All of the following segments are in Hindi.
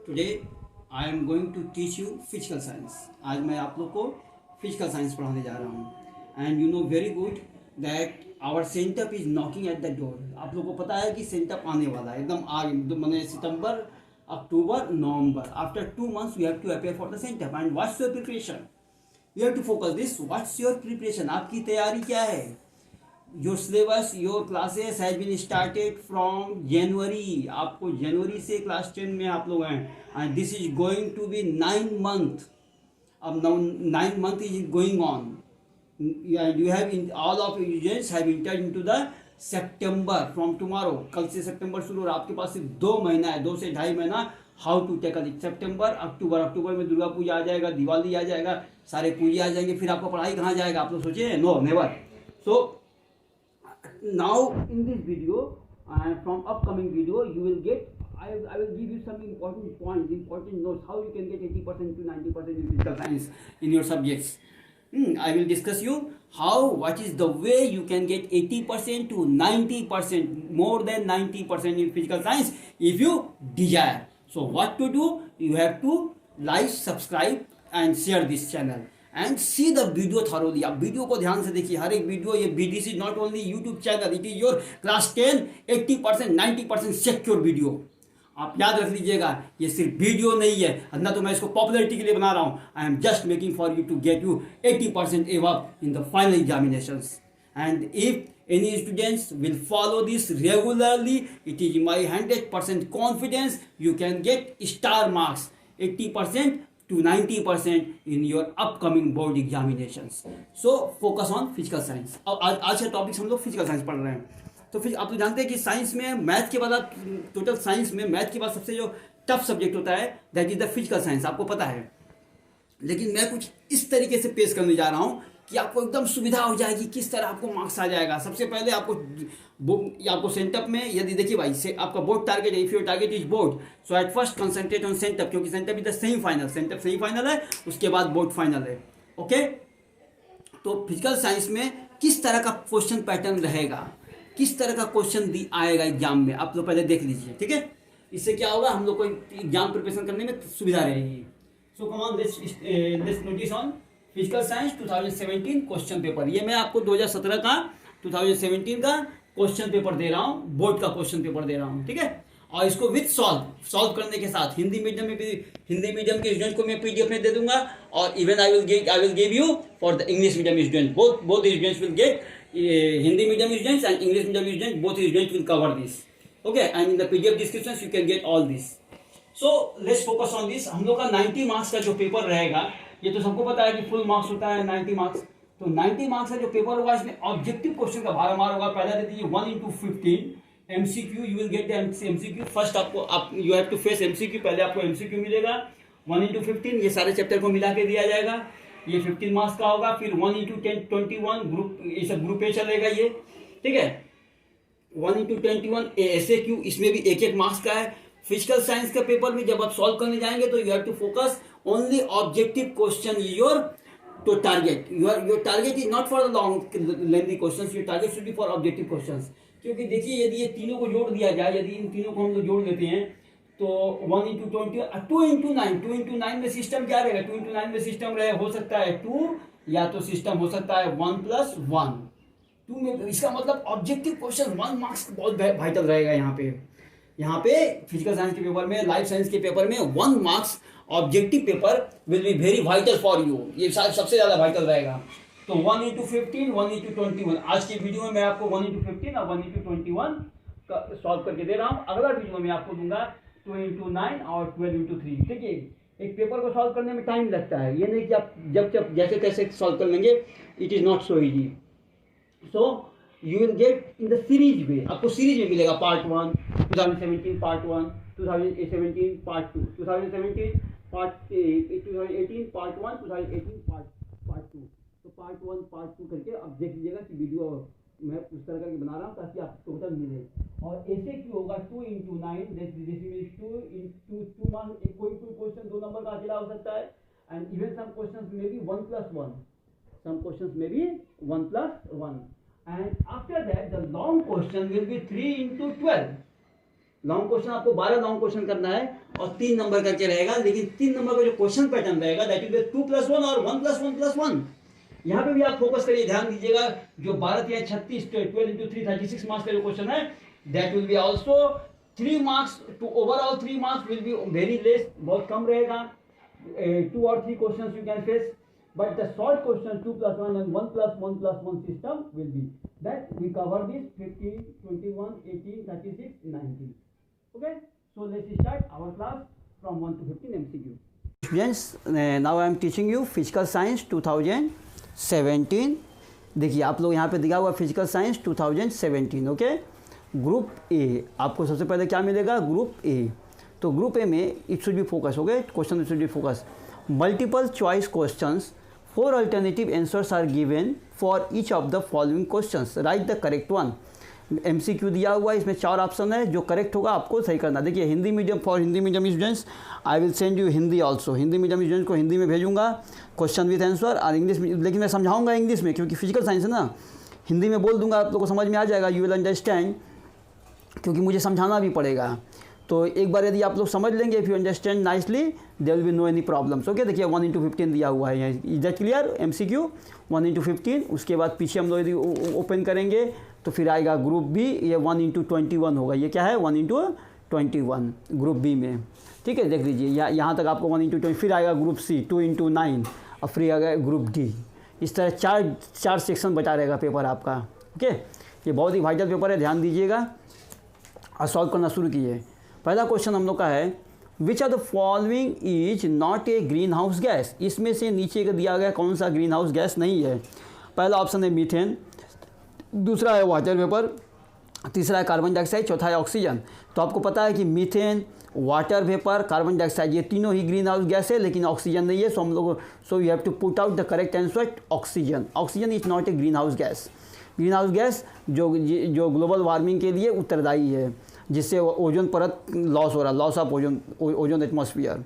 Today I am going to teach you physical science. आज मैं आप लोग को फिजिकल साइंस पढ़ाने जा रहा हूँ। And you know very good that our sent up is knocking at the door. आप लोग को पता है कि सेंटअप आने वाला है एकदम आगे, मैंने सितंबर, अक्टूबर, नवंबर। After 2 months we have to appear for the sent up. And what's your preparation? You have to focus this. What's your preparation? आपकी तैयारी क्या है? Your syllabus, your classes has been started from January. आपको जनवरी से क्लास 10 में आप लोग हैं and this is going to be 9 month। अब 9 month is going on. You have in all of students have entered into the September from tomorrow. कल से सितंबर शुरू और आपके पास सिर्फ 2 महीना है, 2 से 2.5 महीना हाउ टू टेकल इट। सितंबर, अक्टूबर, अक्टूबर में दुर्गा पूजा आ जाएगा, दिवाली आ जाएगा, सारे पूजे आ जाएंगे, फिर आपका पढ़ाई कहाँ जाएगा? आप लोग सोचिए, no never. So now in this video, from upcoming video you will get, I will give you some important points, important notes how you can get 80% to 90% in physical science in your subjects. I will discuss you what is the way you can get 80% to 90%, more than 90% in physical science if you desire. So what to do? You have to like, subscribe and share this channel and see the video thoroughly. आप वीडियो को ध्यान से देखिए, हर एक वीडियो। ये BDC is not only YouTube channel, it is your class 10 80% 90% secure video. आप याद रख लीजिएगा, ये सिर्फ वीडियो नहीं है, ना तो मैं इसको पॉपुलैरिटी के लिए बना रहा हूँ। I am just making for you to get you 80% above in the final examinations. And if any students will follow this regularly, it is my 100% confidence you can get star marks 80% to 90% in your upcoming board examinations. So focus on physical science. अब आज का टॉपिक हम लोग फिजिकल साइंस पढ़ रहे हैं। तो फिर आप तो जानते हैं कि साइंस में मैथ के बाद, टोटल साइंस में मैथ के बाद सबसे जो टफ सब्जेक्ट होता है that is the physical science, आपको पता है। लेकिन मैं कुछ इस तरीके से पेश करने जा रहा हूँ कि आपको एकदम सुविधा हो जाएगी किस तरह आपको मार्क्स आ जाएगा। सबसे पहले आपको सेंटअप में, यदि देखिए भाई से आपका बोर्ड टारगेट है, if your target is board, so at first concentrate on sent up, क्योंकि sent up is the semifinal. Sent up semifinal है, उसके बाद बोर्ड फाइनल है। ओके, तो फिजिकल साइंस में किस तरह का क्वेश्चन पैटर्न रहेगा, किस तरह का क्वेश्चन आएगा एग्जाम में, आप लोग पहले देख लीजिए, ठीक है। इससे क्या होगा, हम लोग को एग्जाम प्रिपरेशन करने में सुविधा रहेगी। So come on, let's notice on physical science 2017 question paper. ये मैं आपको 2017 का 2017 का क्वेश्चन पेपर दे रहा हूँ, बोर्ड का क्वेश्चन पेपर दे रहा हूँ, ठीक है। और इसको विथ सॉल्व करने के साथ हिंदी मीडियम में भी, हिंदी मीडियम के स्टूडेंट को मैं PDF में दे दूंगा। और even I will give you for the English medium student, both students will get, Hindi medium students and English medium student, both students will cover this. Okay, and in the PDF description you can get all this. So let's focus on this. हम लोग का 90 मार्क्स का जो पेपर रहेगा, ये तो सबको पता है कि फुल मार्क्स होता है 90 मार्क्स। तो 90 मार्क्स का जो पेपर होगा, इसमें ऑब्जेक्टिव क्वेश्चन का भारमार होगा। पहला दे दीजिए 1 into 15 MCQ। You will get the MCQ first. आपको you have to face MCQ, पहले आपको MCQ मिलेगा 1 into 15। ये सारे चैप्टर को मिला के दिया जाएगा, ये 15 मार्क्स का होगा। फिर 1 into 10 21 ग्रुप, ये सब ग्रुप ए चलेगा ये, ठीक है। 1 into 21 SAQ, इसमें भी 1-1 मार्क्स का है। फिजिकल साइंस का पेपर में जब आप सॉल्व करने जाएंगे तो you have to focus only objective question. Your तो target, your target is not for the long lengthy questions, your target should be for objective questions. क्योंकि देखिए, यदि ये तीनों को जोड़ दिया जाए, यदि इन तीनों को हम लोग जोड़ लेते हैं तो 1 into 20 2 into 9, 2 into 9 में सिस्टम क्या रहेगा? 2 into 9 में सिस्टम रहे, हो सकता है 2, या तो सिस्टम हो सकता है 1 + 1 2 में। इसका मतलब ऑब्जेक्टिव क्वेश्चन 1 मार्क्स बहुत वाइटल रहेगा यहाँ पे फिजिकल साइंस के पेपर में, लाइफ साइंस के पेपर में 1 marks objective paper will be very vital for you. ये सबसे ज्यादा वाइटल रहेगा। तो 1 into 15, 1 into 21। आज की वीडियो में मैं आपको 1 into 15 और 1 into 21 का सॉल्व करके दे रहा हूँ। अगला वीडियो में आपको दूंगा 2 into 9 और 12 into 3, ठीक है। एक पेपर को सॉल्व करने में टाइम लगता है, ये नहीं कि आप जब जैसे तैसे सॉल्व कर लेंगे। It is not so easy. So you will get in the series way, आपको सीरीज में मिलेगा part 1 2017 part 1, 2017 part 2, 2017 part 2018 part 1, 2018 part 2। तो पार्ट 1 पार्ट 2 करके अब देख लीजिएगा कि वीडियो मैं उस तरह करके बना रहा हूँ ताकि आपको टोटल मिले। और ऐसे क्यों होगा 2 into 9, this is 2 into 2 marks. कोई क्वेश्चन 2 नंबर का अकेला हो सकता है, एंड इवन सम क्वेश्चंस में भी 1 + 1, some questions may be 1 + 1, and after that the long question will be 3 into 12, long question आपको 12 लॉन्ग क्वेश्चन करना है और 3 नंबर करके रहेगा, लेकिन 3 नंबर का जो क्वेश्चन पैटर्न रहेगा दैट विल बी 2+1 और 1+1+1। यहाँ पे भी आप फोकस करिए, ध्यान दीजिएगा। जो 12 या 36 12 into 3 36 मार्क्स का जो क्वेश्चन है that will be also 3 marks to overall 3 marks will be very less, बहुत कम रहेगा। 2 or 3 question you can face, but the short question 2+1 and 1+1+1 system will be that we cover this 15, 21, 18, 36, 19. Okay, so let's start our class from 1 to 15 MCQ. Students, now I am teaching you physical science 2017. देखिए आप लोग यहाँ पे दिया हुआ physical science 2017। Okay, group A आपको सबसे पहले क्या मिलेगा, ग्रुप ए। तो ग्रुप ए में it should be focus, okay, question should be focus. Multiple choice questions, 4 alternative answers are given for each of the following questions. Write the correct one. MCQ दिया हुआ है, इसमें 4 ऑप्शन है, जो करेक्ट होगा आपको सही करना। देखिए Hindi medium, for Hindi medium students I will send you Hindi also. Hindi medium students को हिंदी में भेजूंगा क्वेश्चन विथ आंसर, और इंग्लिश में, लेकिन मैं समझाऊंगा इंग्लिश में, क्योंकि फिजिकल साइंस है ना, हिंदी में बोल दूंगा, आप लोगों को समझ में आ जाएगा, यू विल अंडरस्टैंड, क्योंकि मुझे समझाना भी पड़ेगा। तो एक बार यदि आप लोग समझ लेंगे, if you understand nicely, there will be no any problems. Okay, देखिए 1 into 15 दिया हुआ है, is that clear. MCQ 1 into 15, उसके बाद पीछे हम लोग यदि ओपन करेंगे तो फिर आएगा ग्रुप बी, ये 1 into 21 होगा। ये क्या है, 1 into 21 ग्रुप बी में। ठीक है, देख लीजिए यहाँ तक आपको 1 into 20, फिर आएगा ग्रुप सी 2 into 9, और फिर आएगा ग्रुप डी। इस तरह चार सेक्शन बचा रहेगा पेपर आपका। ओके, ये बहुत ही वाइटल पेपर है, ध्यान दीजिएगा और सॉल्व करना शुरू कीजिए। पहला क्वेश्चन हम लोग का है, which are the following is not a green house gas. इसमें से नीचे का दिया गया कौन सा ग्रीन हाउस गैस नहीं है। पहला ऑप्शन है मीथेन, दूसरा है वाटर वेपर, तीसरा है कार्बन डाइऑक्साइड, चौथा है ऑक्सीजन। तो आपको पता है कि methane, water vapour, carbon dioxide, ये तीनों ही ग्रीन हाउस गैस है, लेकिन ऑक्सीजन नहीं है। सो हम लोग, so you have to put out the correct answer oxygen. Oxygen is not a green house gas. Green house gas जो ग्लोबल वार्मिंग के लिए उत्तरदायी है, जिससे ओजोन परत लॉस हो रहा, loss of ozone atmosphere.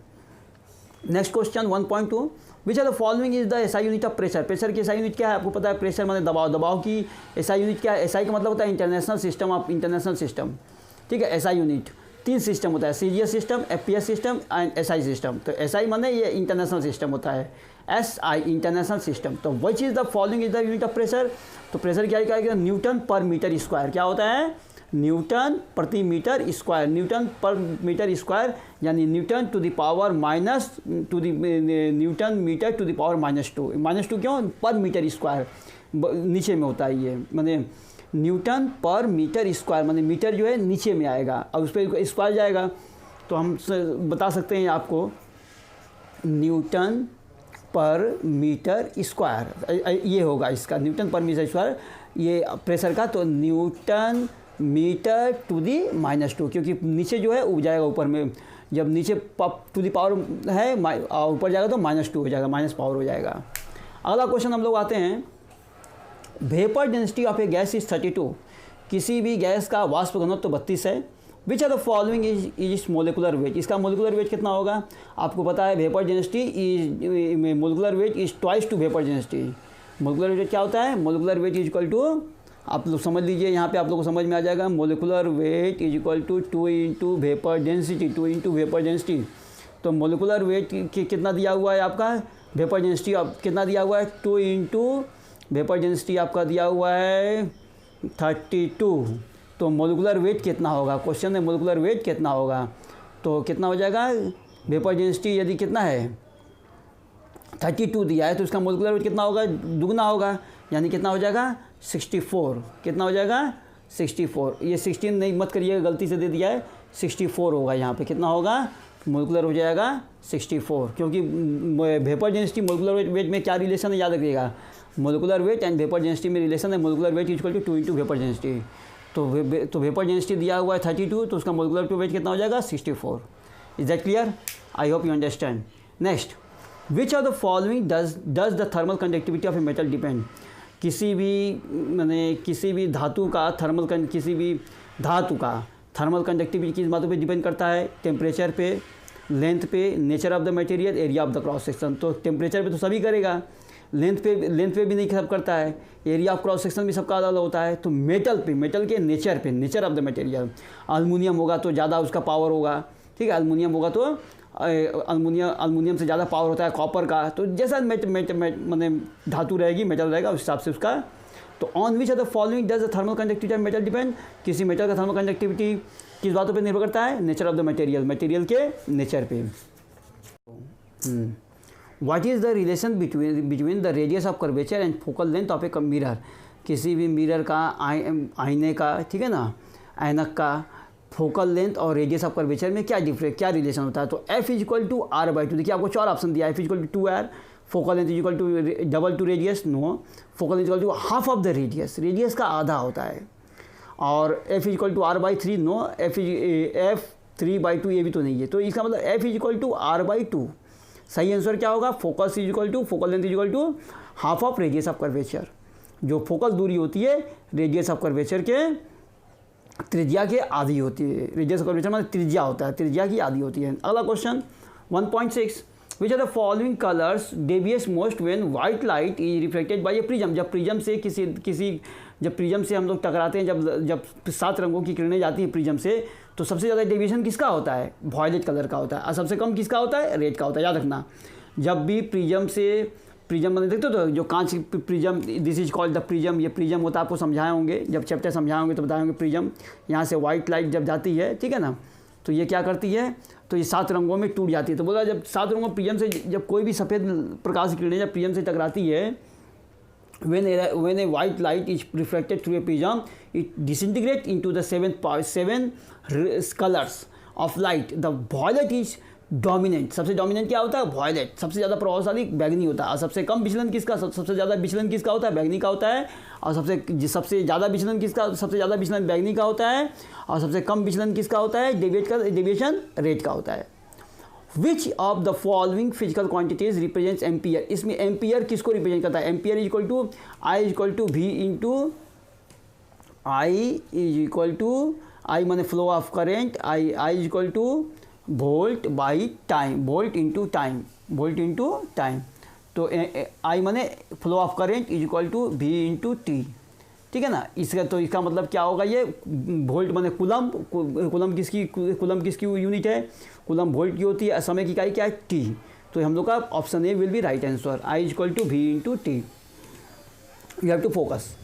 Next question 1.2, which are the following is the SI unit of pressure. Pressure की एसआई यूनिट क्या है, आपको पता है, प्रेशर मतलब दबाव, दबाव की एसआई यूनिट क्या है। एसआई का मतलब होता है international system of international system. ठीक है, एसआई यूनिट 3 सिस्टम होता है, CGS system, FPS system and SI system. तो एसआई माने ये इंटरनेशनल सिस्टम होता है, एसआई इंटरनेशनल सिस्टम। तो which is the following is the unit of pressure. तो प्रेशर क्या है, न्यूटन पर मीटर स्क्वायर। क्या होता है, न्यूटन प्रति metre square. Newton per metre square यानी newton to the power minus two the newton metre to the power -2। -2 क्यों, पर मीटर स्क्वायर नीचे में होता है, ये माने न्यूटन पर मीटर स्क्वायर, माने मीटर जो है नीचे में आएगा और उस पर स्क्वायर जाएगा। तो हम बता सकते हैं आपको न्यूटन पर मीटर स्क्वायर, ये होगा इसका न्यूटन पर मीटर स्क्वायर, ये प्रेशर का। तो न्यूटन मीटर टू दी -2, क्योंकि नीचे जो है वो जाएगा ऊपर में, जब नीचे टू दी पावर है ऊपर जाएगा तो -2 हो जाएगा, माइनस पावर हो जाएगा। अगला क्वेश्चन हम लोग आते हैं, vapour density of a gas is 32। किसी भी गैस का वाष्प घनत्व 32 है। Which are the following is molecular weight. इसका मोलिकुलर वेट कितना होगा, आपको पता है vapour density is molecular weight is twice to vapour density. Molecular weight क्या होता है, molecular weight is equal to, आप लोग समझ लीजिए, यहाँ पे आप लोगों को समझ में आ जाएगा, molecular weight is equal to 2 into vapour density, 2 into vapour density. तो मोलिकुलर वेट कितना दिया हुआ है आपका, वेपर डेंसिटी कितना दिया हुआ है, 2 into वेपर डेंसिटी आपका दिया हुआ है 32। तो मोलिकुलर वेट कितना होगा, क्वेश्चन है मोलिकुलर वेट कितना होगा। तो कितना हो जाएगा, वेपर डेंसिटी यदि कितना है 32 दिया है, तो इसका मोलिकुलर वेट कितना होगा, दुगना होगा, यानी कितना हो जाएगा 64। कितना हो जाएगा 64। ये 16 नहीं मत करिएगा, गलती से दे दिया है, 64 होगा यहाँ पे। कितना होगा, मोलिकुलर हो जाएगा 64, क्योंकि वेपर डेंसिटी मोलिकुलर वेट में क्या रिलेशन है याद रखिएगा, molecular weight and vapour density में रिलेशन है, molecular weight equal to 2 into vapour density. तो वेपर डेंसिटी दिया हुआ है 32, तो उसका मोलिकुलर वेट कितना हो जाएगा 64। Is that clear, I hope you understand. Next, which are the following does the thermal conductivity of a metal depend. किसी भी धातु का थर्मल कंडक्टिविटी किस बातों पे डिपेंड करता है, टेम्परेचर पे, लेंथ पे, nature of the material, area of the cross section. तो टेम्परेचर पे तो सभी करेगा, लेंथ पे भी नहीं सब करता है, एरिया ऑफ क्रॉस सेक्शन भी सबका अलग अलग होता है। तो मेटल के nature of the material, aluminium होगा तो ज़्यादा उसका पावर होगा, ठीक है, अल्मुनियम होगा तो अल्मुनियम से ज़्यादा पावर होता है कॉपर का। तो जैसा मैंने धातु रहेगी, मेटल रहेगा, उस हिसाब से उसका। तो on which are the following does the thermal conductivity of metal depend, किसी मेटल का थर्मल कंडक्टिविटी किस बातों पे निर्भर करता है, नेचर ऑफ द मटेरियल के नेचर पे। What is the relation between the radius of curvature and focal length of a mirror, किसी भी मिरर का आईने का, ठीक है ना, ऐनक का फोकल लेंथ और रेडियस ऑफ कर्वेचर में क्या रिलेशन होता है। तो F इक्वल टू R/2, देखिए आपको 4 ऑप्शन दिया है, F equal to 2R, focal length equal to double to radius, no, focal length equal to half of the radius का आधा होता है, और F equal to R/3, no, F 3/2 ये भी तो नहीं है। तो इसका मतलब F इक्वल टू R/2, सही आंसर क्या होगा, focal length equal to half of radius of curvature. जो फोकल दूरी होती है रेडियस ऑफ कर्वेचर के त्रिज्या के आधी होती है, रेडियस ऑफ कर्वेचर मतलब त्रिज्या होता है, त्रिज्या की आधी होती है। अगला question 1.6, which are the following colours deviates most when white light is reflected by a prism, जब प्रिज्म से जब प्रिज्म से हम लोग टकराते हैं, जब 7 रंगों की किरणें जाती हैं प्रिज्म से, तो सबसे ज़्यादा डेविएशन किसका होता है, वॉयलेट कलर का होता है, और सबसे कम किसका होता है, रेड का होता है। याद रखना, जब भी प्रिज्म बने देखते हो तो जो कांच prism, this is called the prism, ये प्रिज्म होता है, आपको समझाए होंगे, जब चैप्टर समझाए होंगे तो बताए होंगे। प्रिज्म यहाँ से वाइट लाइट जब जाती है, ठीक है ना, तो ये क्या करती है, तो ये 7 रंगों में टूट जाती है। तो बोला जब 7 रंगों प्रिज्म से, जब कोई भी सफ़ेद प्रकाश की किरणें जब प्रिज्म से टकराती है, when a white light is reflected through a prism, it disintegrates into the 7 colors of light. The violet is dominant, सबसे डोमिनेंट क्या होता है, वॉयलेट, सबसे ज़्यादा प्रभावशाली बैगनी होता है। और सबसे कम विचलन किसका, सबसे ज़्यादा विचलन किसका होता है, बैगनी का होता है। और सबसे ज़्यादा विचलन किसका, सबसे ज़्यादा विचलन बैगनी का होता है। और सबसे कम विचलन किसका होता है, डेविएशन रेड का होता है। Which of the following physical quantities represents ampere, इसमें एम्पियर किसको रिप्रेजेंट करता है, ampere equal to I equal to V into I is equal to I माने flow of current, I equal to volt by time, volt into time. तो आई माने flow of current is equal to V into T, ठीक है ना। इसका मतलब क्या होगा, ये वोल्ट माने कुलम किसकी यूनिट है, कुलम वोल्ट की होती है, समय की इकाई क्या है, टी। तो हम लोग का option A will be right answer, I is equal to V into T. You have to focus.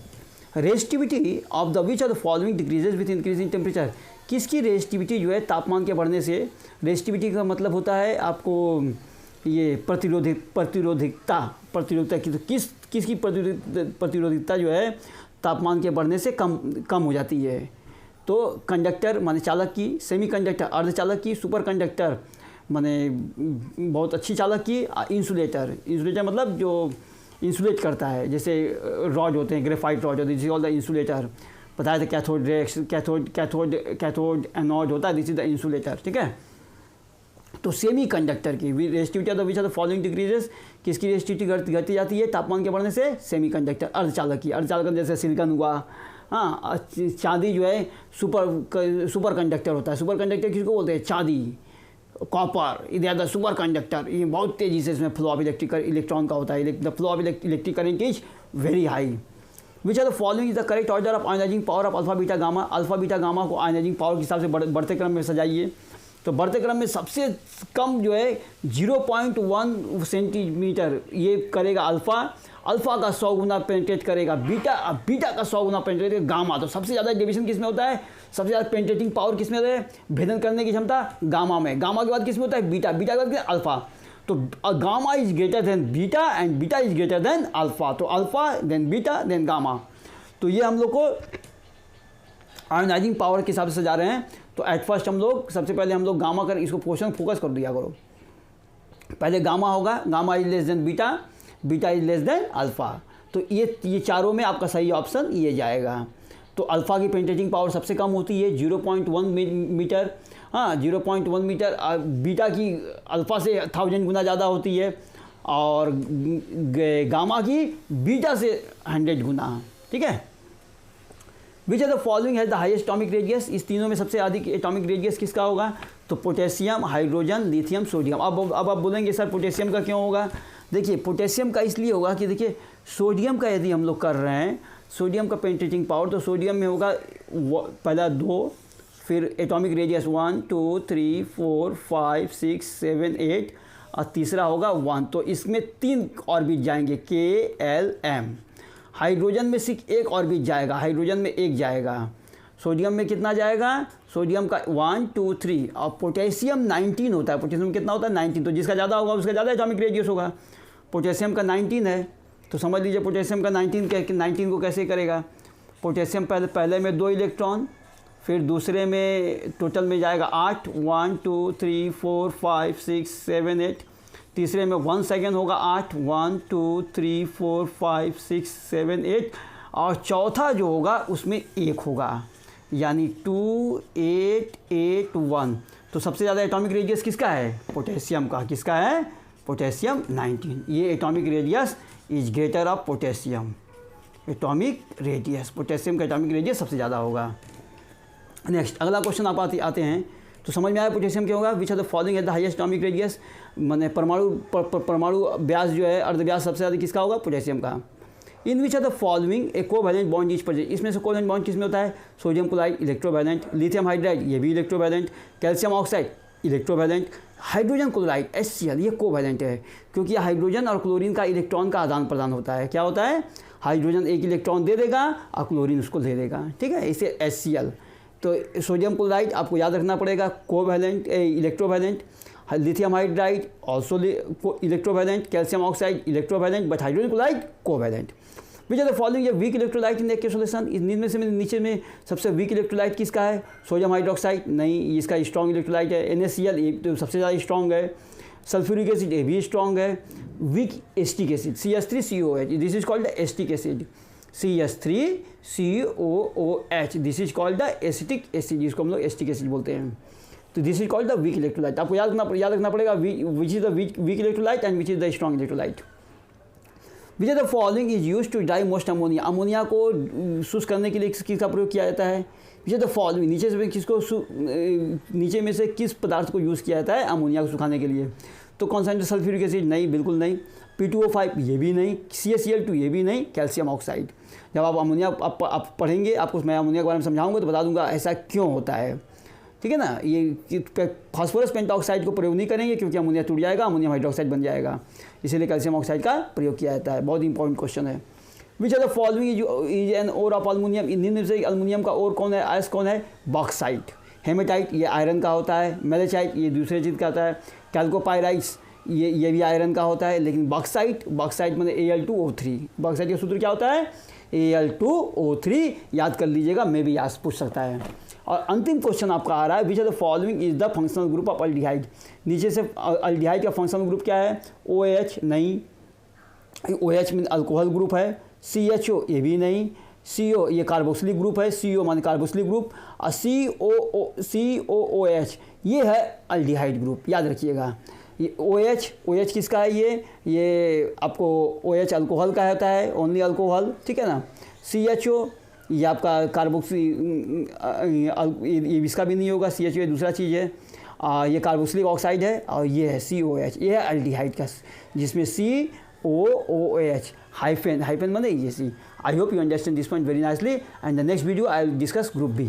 Resistivity of the which of the following decreases with increase in temperature, किसकी रेजिस्टिविटी जो है तापमान के बढ़ने से, रेजिस्टिविटी का मतलब होता है आपको ये प्रतिरोधिकता की, तो किसकी प्रतिरोधिकता जो है तापमान के बढ़ने से कम हो जाती है। तो कंडक्टर माने चालक की, सेमी कंडक्टर अर्धचालक की, सुपर कंडक्टर माने बहुत अच्छी चालक की, इंसुलेटर मतलब जो इंसुलेट करता है, जैसे रॉड होते हैं, ग्रेफाइट रॉड होते हैं, this is all the insulator. बताया था कैथोड एनोड होता है, दिस इज द इंसुलेटर, ठीक है। तो सेमी कंडक्टर की resistivity of the which of the following decreases, किसकी रेजिस्टिविटी घटती जाती है तापमान के बढ़ने से, सेमी कंडक्टर अर्धचालक की। अर्धचालक जैसे सिलिकॉन हुआ, हाँ, चांदी जो है सुपर कंडक्टर होता है। सुपर कंडक्टर किसको बोलते हैं, चांदी, कॉपर, इधर सुपर कंडक्टर, ये बहुत तेज़ी से इसमें फ्लो ऑफ इलेक्ट्रॉन का होता है, the flow of electric current is very high. Which are the following is the correct order of ionising power of alpha beta gamma. Alpha beta gamma को आयनाइजिंग पावर के हिसाब से बढ़ते क्रम में सजाइए। तो बढ़ते क्रम में सबसे कम जो है 0.1 सेंटीमीटर ये करेगा अल्फा का 100 गुना पेनिट्रेट करेगा बीटा का 100 गुना पेनिट्रेट करेगा गामा। तो सबसे ज़्यादा डिविजन किस में होता है, सबसे ज़्यादा पेनिट्रेटिंग पावर किस में होता है, भेदन करने की क्षमता गामा में। गामा के बाद किस में होता है, बीटा के बाद अल्फा। तो gamma is greater than beta and beta is greater than alpha. तो alpha then beta then gamma. तो ये हम लोग को आयोनाइजिंग पावर के हिसाब से सजा रहे हैं। तो एट फर्स्ट हम लोग सबसे पहले हम लोग गामा कर इसको पोर्शन फोकस कर दिया करो। पहले गामा होगा, gamma is less than beta, beta is less than alpha. तो ये चारों में आपका सही ऑप्शन ये जाएगा। तो अल्फा की पेनिट्रेटिंग पावर सबसे कम होती है 0.1 मीटर, हाँ 0.1 मीटर। बीटा की अल्फा से 1000 गुना ज़्यादा होती है और गामा की बीटा से 100 गुना, ठीक है। Which are the following has the highest atomic radius, इस तीनों में सबसे अधिक एटॉमिक रेडियस किसका होगा, तो पोटेशियम, हाइड्रोजन, लिथियम, सोडियम। अब आप बोलेंगे सर पोटेशियम का क्यों होगा, देखिए पोटेशियम का इसलिए होगा कि देखिए सोडियम का यदि हम लोग कर रहे हैं, सोडियम का पेनिट्रेटिंग पावर, तो सोडियम में होगा पहला 2, फिर एटॉमिक रेडियस 1 2 3 4 5 6 7 8 और तीसरा होगा 1। तो इसमें 3 ऑर्बिट जाएंगे KLM। हाइड्रोजन में सिर्फ 1 ऑर्बिट जाएगा, हाइड्रोजन में 1 जाएगा। सोडियम में कितना जाएगा? सोडियम का 1 2 3 और पोटेशियम 19 होता है। पोटेशियम कितना होता है? 19। तो जिसका ज़्यादा होगा उसका ज़्यादा एटॉमिक रेडियस होगा। पोटेशियम का 19 है, तो समझ लीजिए पोटेशियम का 19 को कैसे करेगा? पोटेशियम पहले में 2 इलेक्ट्रॉन, फिर दूसरे में टोटल में जाएगा 8 1 2 3 4 5 6 7 8, तीसरे में 1 सेकेंड होगा 8 1 2 3 4 5 6 7 8, और चौथा जो होगा उसमें 1 होगा, यानी 2 8 8 1। तो सबसे ज़्यादा एटॉमिक रेडियस किसका है? पोटेशियम का। किसका है? पोटेशियम 19। ये atomic radius is greater of potassium. Atomic radius, potassium का एटॉमिक रेडियस सबसे ज़्यादा होगा। नेक्स्ट अगला क्वेश्चन आप आते हैं तो समझ में आया पोटेशियम क्या होगा? Which are the following at the highest atomic radius, माने परमाणु व्यास जो है, अर्धव्यास सबसे ज़्यादा किसका होगा? पोटेशियम का। In which are the following a covalent bond is present, इसमें से कोवैलेंट बॉन्ड किस में होता है? Sodium chloride electrovalent, lithium hydride ये भी electrovalent, calcium oxide electrovalent, hydrogen chloride HCl ये कोवैलेंट है, क्योंकि हाइड्रोजन और क्लोरीन का इलेक्ट्रॉन का आदान प्रदान होता है। क्या होता है? हाइड्रोजन एक इलेक्ट्रॉन दे देगा और क्लोरीन उसको दे देगा, ठीक है, इसे HCl। तो सोडियम क्लोराइड आपको याद रखना पड़ेगा, covalent electrovalent, lithium hydride also electrovalent, calcium oxide electrovalent, but hydrogen chloride covalent. Which are the following weak electrolyte in aqueous solution, इनमें से नीचे में सबसे वीक इलेक्ट्रोलाइट किसका है? सोडियम हाइड्रोक्साइड नहीं, इसका स्ट्रॉन्ग इलेक्ट्रोलाइट है। NaCl ये तो सबसे ज़्यादा स्ट्रॉन्ग है। सल्फ्यूरिक एसिड ये भी स्ट्रॉन्ग है। Weak acetic acid CH3COOH, this is called the acetic acid. CH3COOH this is called the acetic acid, जिसको हम लोग एसिटिक एसिड बोलते हैं। तो this is called the weak electrolyte. आपको याद रखना पड़ेगा which is the weak electrolyte and which is the strong electrolyte. Which are the following is use to dry moist ammonia, ammonia को शुष्क करने के लिए किसका प्रयोग किया जाता है? विच आर द फॉलोइंग, नीचे में से किस पदार्थ को यूज़ किया जाता है अमोनिया को सुखाने के लिए? तो कॉन्सेंट्रेटेड सल्फ्यूरिक एसिड नहीं, बिल्कुल नहीं। P2O5 ये भी नहीं, CaCl2 ये भी नहीं, कैल्शियम ऑक्साइड। जब आप अमोनिया आप पढ़ेंगे, आपको मैं अमोनिया के बारे में समझाऊंगा तो बता दूंगा ऐसा क्यों होता है, ठीक है ना। ये फास्फोरस पेंटाऑक्साइड को प्रयोग नहीं करेंगे क्योंकि अमोनिया टूट जाएगा, अमोनियम हाइड्रोक्साइड बन जाएगा, इसीलिए कैल्शियम ऑक्साइड का प्रयोग किया जाता है। बहुत इंपॉर्टेंट क्वेश्चन है। Which are the following is an ore of aluminium, इनमें से अल्मोनियम का ओर कौन है? आयस कौन है? बॉक्साइट। हेमेटाइट ये आयरन का होता है। मेलेचाइट ये दूसरे चीज़ का होता है। कैल्कोपाइराइट्स ये भी आयरन का होता है। लेकिन बॉक्साइट माने Al2O3, बॉक्साइट का सूत्र क्या होता है? Al2O3 याद कर लीजिएगा, मैं भी याद पूछ सकता है। और अंतिम क्वेश्चन आपका आ रहा है, which are the following is the functional group of aldehyde. नीचे से अल्डिहाइड का फंक्शनल ग्रुप क्या है? OH नहीं, OH में अल्कोहल ग्रुप है। CHO ये भी नहीं। CO ये कार्बोक्सिलिक ग्रुप है, CO माने कार्बोक्सिलिक ग्रुप। और COOH ये है अल्डिहाइड ग्रुप, याद रखिएगा। ये OH किसका है? ये आपको OH अल्कोहल का होता है, ओनली अल्कोहल, ठीक है ना। CHO ये आपका कार्बोक्सी ये इसका भी नहीं होगा, CHO ये दूसरा चीज़ है। ये कार्बोक्सिलिक ऑक्साइड है। और ये है COH, ये है अल्डिहाइड का, जिसमें COOH हाइफेन माने ये C। I hope you understand this point very nicely, and the next video I will discuss group B।